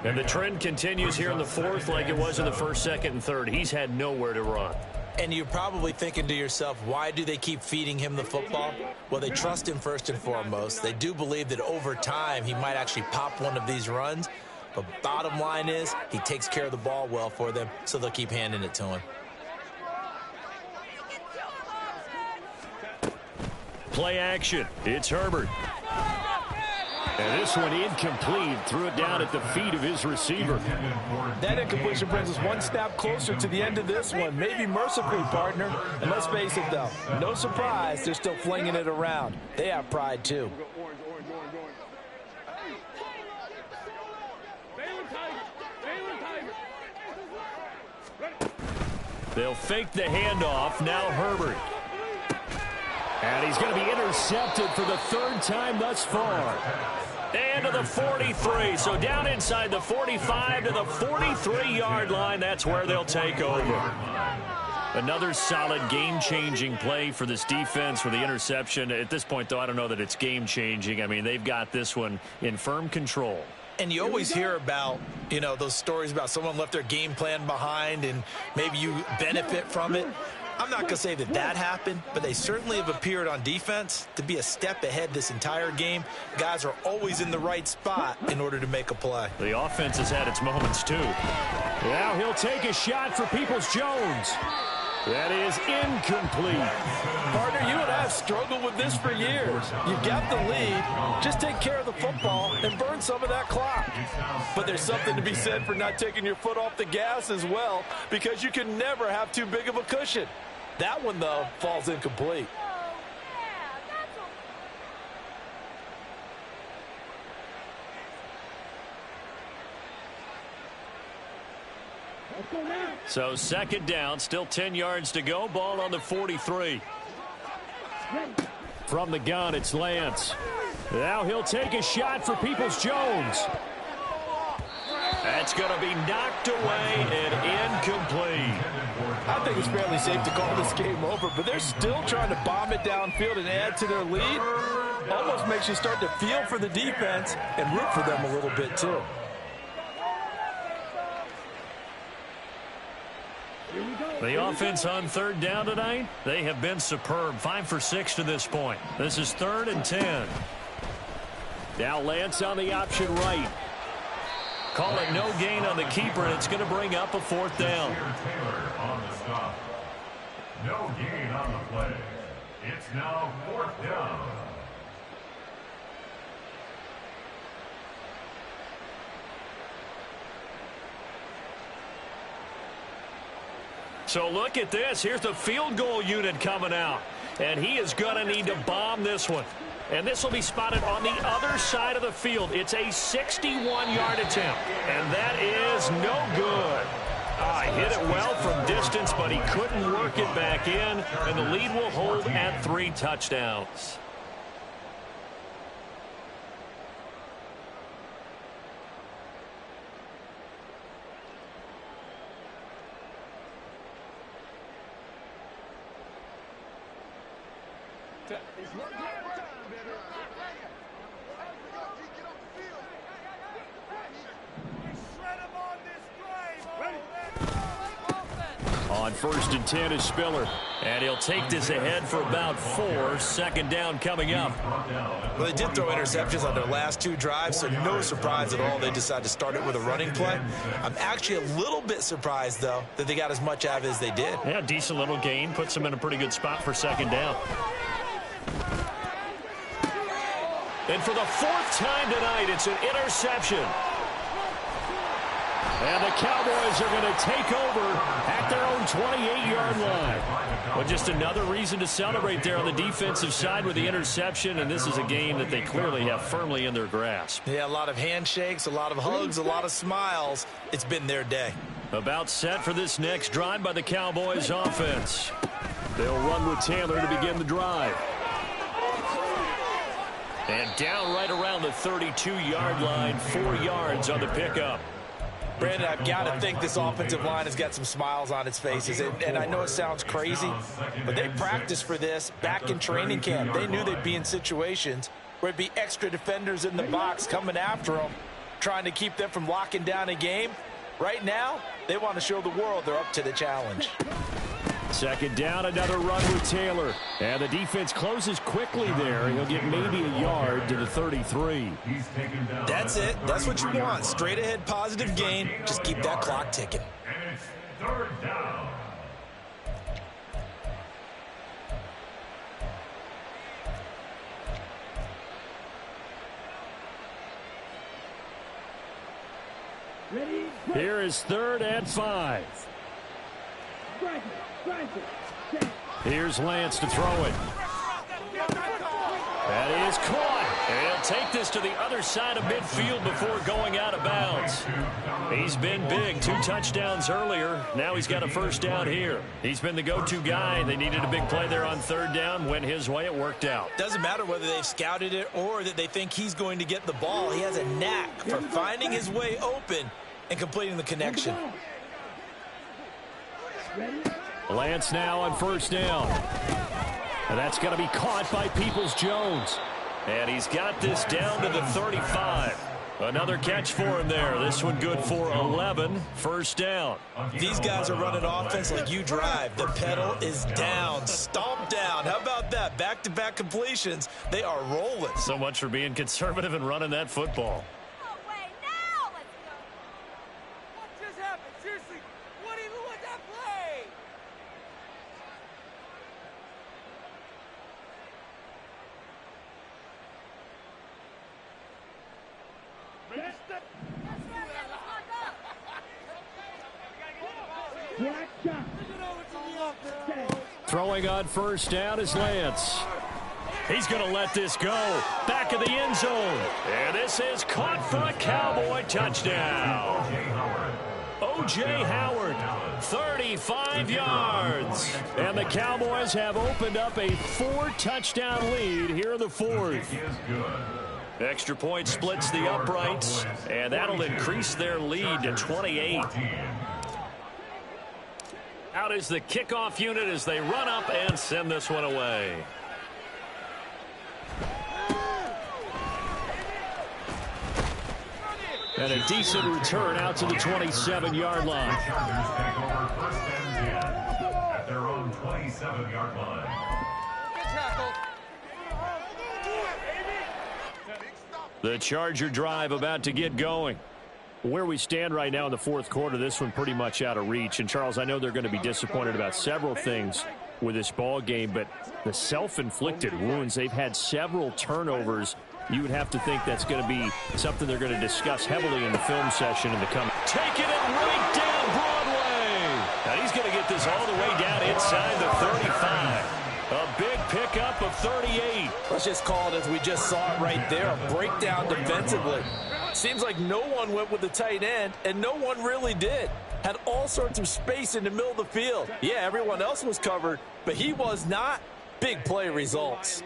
And the trend continues here in the 4th like it was in the 1st, 2nd, and 3rd. He's had nowhere to run. And you're probably thinking to yourself, why do they keep feeding him the football? Well, they trust him first and foremost. They do believe that over time he might actually pop one of these runs. But bottom line is he takes care of the ball well for them, so they'll keep handing it to him. Play action. It's Herbert. And this one incomplete. Threw it down at the feet of his receiver. That incompletion brings us one step closer to the end of this one. Maybe mercifully, partner. And let's face it, though, no surprise, they're still flinging it around. They have pride, too. They'll fake the handoff. Now Herbert. And he's going to be intercepted for the 3rd time thus far. And to the 43. So down inside the 45 to the 43-yard line. That's where they'll take over. Another solid game-changing play for this defense for the interception. At this point, though, I don't know that it's game-changing. I mean, they've got this one in firm control. And you always hear about, you know, those stories about someone left their game plan behind and maybe you benefit from it. I'm not going to say that that happened, but they certainly have appeared on defense to be a step ahead this entire game. Guys are always in the right spot in order to make a play. The offense has had its moments, too. Now he'll take a shot for Peoples-Jones. That is incomplete. Partner, you and I have struggled with this for years. You got the lead. Just take care of the football and burn some of that clock. But there's something to be said for not taking your foot off the gas as well, because you can never have too big of a cushion. That one, though, falls incomplete. So 2nd down, still 10 yards to go. Ball on the 43. From the gun, it's Lance. Now he'll take a shot for Peoples-Jones. That's going to be knocked away and incomplete. I think it's fairly safe to call this game over, but they're still trying to bomb it downfield and add to their lead. Almost makes you start to feel for the defense and root for them a little bit too. The offense on third down tonight, they have been superb. 5 for 6 to this point. This is 3rd and 10. Now Lance on the option right. Call it no gain on the keeper, and it's going to bring up a 4th down. Taylor on the stop. No gain on the play. It's now 4th down. So look at this. Here's the field goal unit coming out. And he is going to need to bomb this one. And this will be spotted on the other side of the field. It's a 61-yard attempt. And that is no good. He hit it well from distance, but he couldn't work it back in. And the lead will hold at 3 touchdowns. On 1st and 10 is Spiller. And he'll take this ahead for about 4. 2nd down coming up. Well, they did throw interceptions on their last 2 drives, so no surprise at all they decided to start it with a running play. I'm actually a little bit surprised, though, that they got as much out of it as they did. Yeah, decent little gain. Puts them in a pretty good spot for 2nd down. And for the 4th time tonight, it's an interception. And the Cowboys are going to take over at their own 28-yard line. Well, just another reason to celebrate there on the defensive side with the interception, and this is a game that they clearly have firmly in their grasp. Yeah, a lot of handshakes, a lot of hugs, a lot of smiles. It's been their day. About set for this next drive by the Cowboys offense. They'll run with Taylor to begin the drive. And down right around the 32-yard line, 4 yards on the pickup. Brandon, I've got to think this offensive line has got some smiles on its faces. And I know it sounds crazy, but they practiced for this back in training camp. They knew they'd be in situations where it'd be extra defenders in the box coming after them, trying to keep them from locking down a game. Right now, they want to show the world they're up to the challenge. 2nd down, another run with Taylor. And the defense closes quickly there. He'll get maybe a yard to the 33. That's it. That's what you want. Straight ahead positive gain. Just keep that clock ticking. And it's 3rd down. Here is 3rd and 5. Here's Lance to throw it. That is caught. And he'll take this to the other side of midfield before going out of bounds. He's been big. 2 touchdowns earlier. Now he's got a 1st down here. He's been the go-to guy. They needed a big play there on 3rd down. Went his way. It worked out. Doesn't matter whether they've scouted it or that they think he's going to get the ball. He has a knack for finding his way open and completing the connection. Lance now on 1st down. And that's going to be caught by Peoples-Jones. And he's got this down to the 35. Another catch for him there. This one good for 11. 1st down. These guys are running offense like you drive. The pedal is down. Stomp down. How about that? Back-to-back completions. They are rolling. So much for being conservative and running that football. Throwing on 1st down is Lance. He's going to let this go. Back of the end zone. And this is caught for a Cowboy touchdown. O.J. Howard, 35 yards. And the Cowboys have opened up a 4-touchdown lead here in the fourth. Extra point splits the uprights, and that'll increase their lead to 28. Out is the kickoff unit as they run up and send this one away. And a decent return out to the 27-yard line. At their own 27-yard line. The Charger drive about to get going. Where we stand right now in the fourth quarter, this one pretty much out of reach. And, Charles, I know they're going to be disappointed about several things with this ball game, but the self-inflicted wounds, they've had several turnovers. You would have to think that's going to be something they're going to discuss heavily in the film session in the coming. Taking it right down Broadway. And he's going to get this all the way down inside the 35. A big pickup of 38. Let's just call it as we just saw it right there. A breakdown defensively. Seems like no one went with the tight end, and no one really did. Had all sorts of space in the middle of the field. Yeah, everyone else was covered, but he was not. Big play results.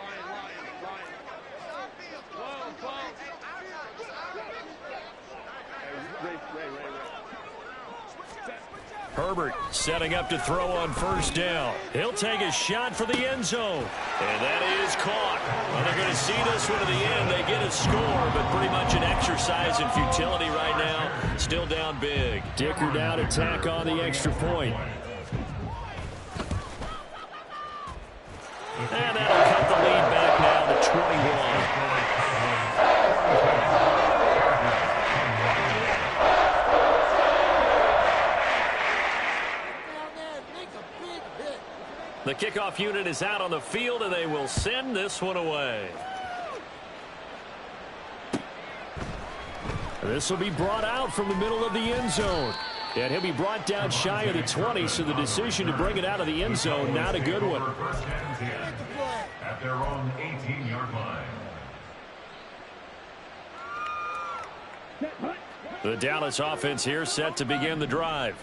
Herbert setting up to throw on first down. He'll take a shot for the end zone. And that is caught. Well, they're going to see this one to the end. They get a score, but pretty much an exercise in futility right now. Still down big. Dicker down to tack on the extra point. And that'll cut the lead back now to 21. The kickoff unit is out on the field, and they will send this one away. This will be brought out from the middle of the end zone. And he'll be brought down shy of the 20, so the decision to bring it out of the end zone, not a good one. At their own 18-yard line. The Dallas offense here set to begin the drive.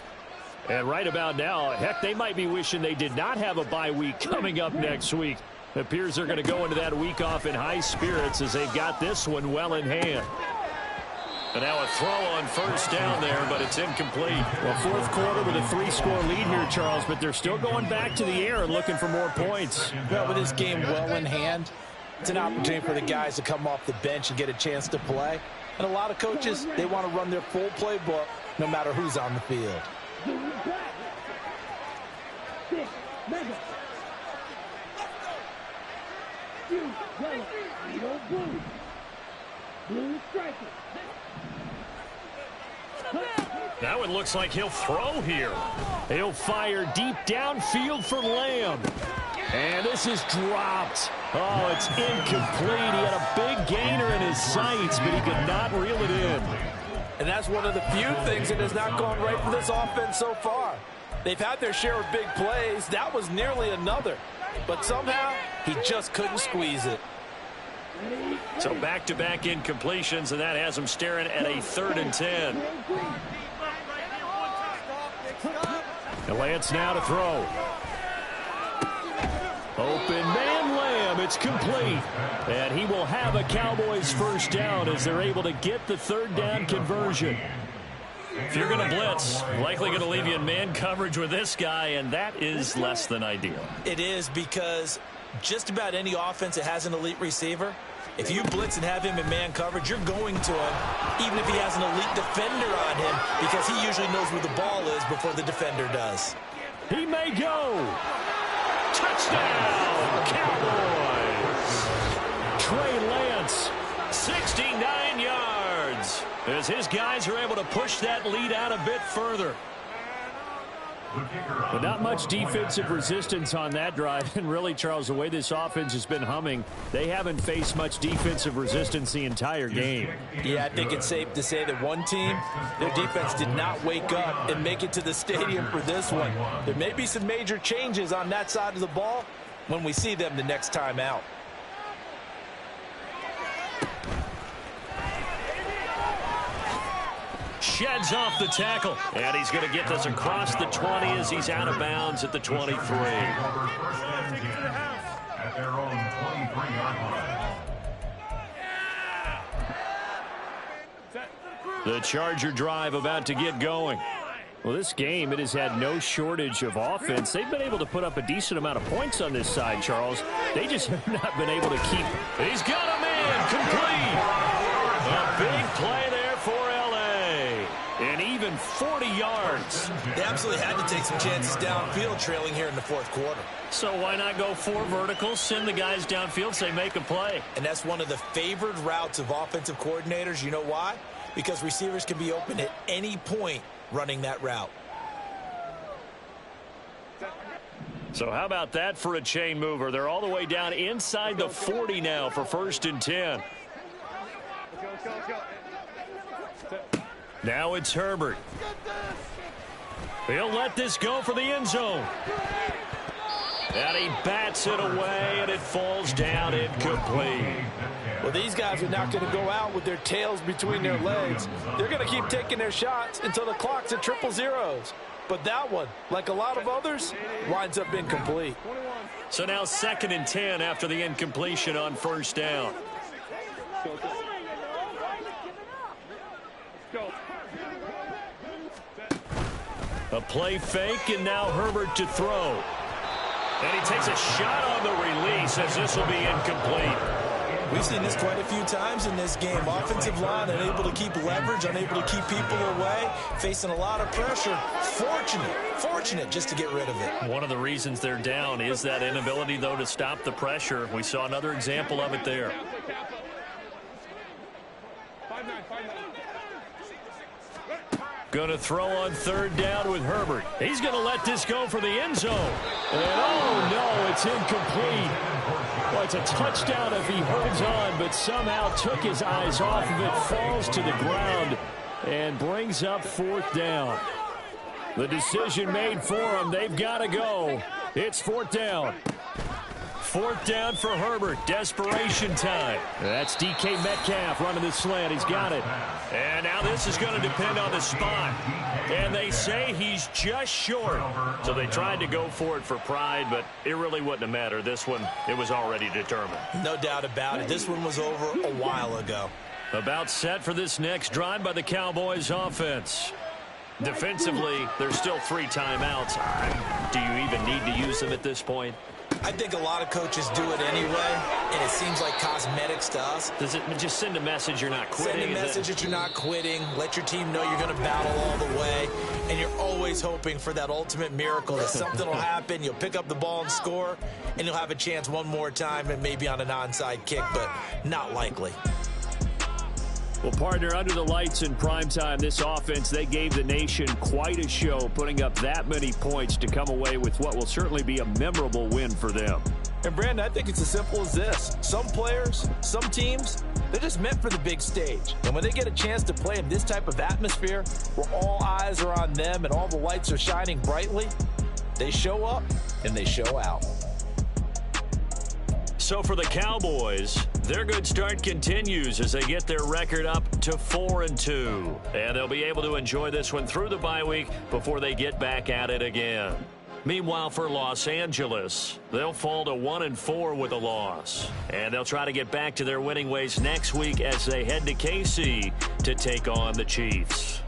And right about now, heck, they might be wishing they did not have a bye week coming up next week. It appears they're going to go into that week off in high spirits as they've got this one well in hand. And now a throw on first down there, but it's incomplete. Well, fourth quarter with a 3-score lead here, Charles, but they're still going back to the air and looking for more points. Well, with this game well in hand, it's an opportunity for the guys to come off the bench and get a chance to play. And a lot of coaches, they want to run their full playbook no matter who's on the field. Now it looks like he'll throw here. He'll fire deep downfield for Lamb. And this is dropped. Oh, it's incomplete. He had a big gainer in his sights, but he could not reel it in. And that's one of the few things that has not gone right for this offense so far. They've had their share of big plays. That was nearly another. But somehow, he just couldn't squeeze it. So back-to-back incompletions, and that has them staring at a 3rd and 10. And Lance now to throw. Open man Lamb. It's complete. And he will have a Cowboys first down as they're able to get the 3rd down conversion. If you're going to blitz, likely going to leave you in man coverage with this guy, and that is less than ideal. It is, because just about any offense that has an elite receiver, if you blitz and have him in man coverage, you're going to him, even if he has an elite defender on him, because he usually knows where the ball is before the defender does. He may go. Touchdown, Cowboys. Trey Lance, 69 yards, as his guys are able to push that lead out a bit further. But not much defensive resistance on that drive. And really, Charles, the way this offense has been humming, they haven't faced much defensive resistance the entire game. Yeah, I think it's safe to say that one team, their defense did not wake up and make it to the stadium for this one. There may be some major changes on that side of the ball when we see them the next time out. sheds off the tackle. And he's going to get this across the 20 as he's out of bounds at the 23. First and 10 at their own 23-yard line. The Charger drive about to get going. Well, this game, it has had no shortage of offense. They've been able to put up a decent amount of points on this side, Charles. They just have not been able to keep. He's got a man complete. A big play there for L.A. And even 40 yards. They absolutely had to take some chances downfield trailing here in the fourth quarter. So why not go 4 verticals, send the guys downfield, say make a play. And that's one of the favored routes of offensive coordinators. You know why? Because receivers can be open at any point running that route. So how about that for a chain mover? They're all the way down inside the 40 now for 1st and 10. Now it's Herbert. He'll let this go for the end zone. And he bats it away, and it falls down incomplete. Well, these guys are not going to go out with their tails between their legs. They're going to keep taking their shots until the clock's at 000. But that one, like a lot of others, winds up incomplete. So now 2nd and 10 after the incompletion on 1st down. A play fake, and now Herbert to throw. And he takes a shot on the release as this will be incomplete. We've seen this quite a few times in this game. Offensive line unable to keep leverage, unable to keep people away, facing a lot of pressure. Fortunate just to get rid of it. One of the reasons they're down is that inability, though, to stop the pressure. We saw another example of it there. Going to throw on 3rd down with Herbert. He's going to let this go for the end zone. And oh, no, it's incomplete. Well, it's a touchdown if he holds on, but somehow took his eyes off of it, falls to the ground, and brings up 4th down. The decision made for him. They've got to go. It's 4th down. 4th down for Herbert. Desperation time. That's DK Metcalf running the slant. He's got it. And now this is going to depend on the spot. And they say he's just short. So they tried to go for it for pride, but it really wouldn't have mattered. This one, it was already determined. No doubt about it. This one was over a while ago. About set for this next drive by the Cowboys offense. Defensively, there's still 3 timeouts. Do you even need to use them at this point? I think a lot of coaches do it anyway, and it seems like cosmetics to us. Does it just send a message you're not quitting? Send a message that you're not quitting. Let your team know you're going to battle all the way, and you're always hoping for that ultimate miracle that something will happen. You'll pick up the ball and score, and you'll have a chance one more time and maybe on an onside kick, but not likely. Well, partner, under the lights in primetime, this offense, they gave the nation quite a show, putting up that many points to come away with what will certainly be a memorable win for them. And, Brandon, I think it's as simple as this. Some players, some teams, they're just meant for the big stage. And when they get a chance to play in this type of atmosphere where all eyes are on them and all the lights are shining brightly, they show up and they show out. So for the Cowboys, their good start continues as they get their record up to 4-2. And they'll be able to enjoy this one through the bye week before they get back at it again. Meanwhile, for Los Angeles, they'll fall to 1-4 with a loss. And they'll try to get back to their winning ways next week as they head to KC to take on the Chiefs.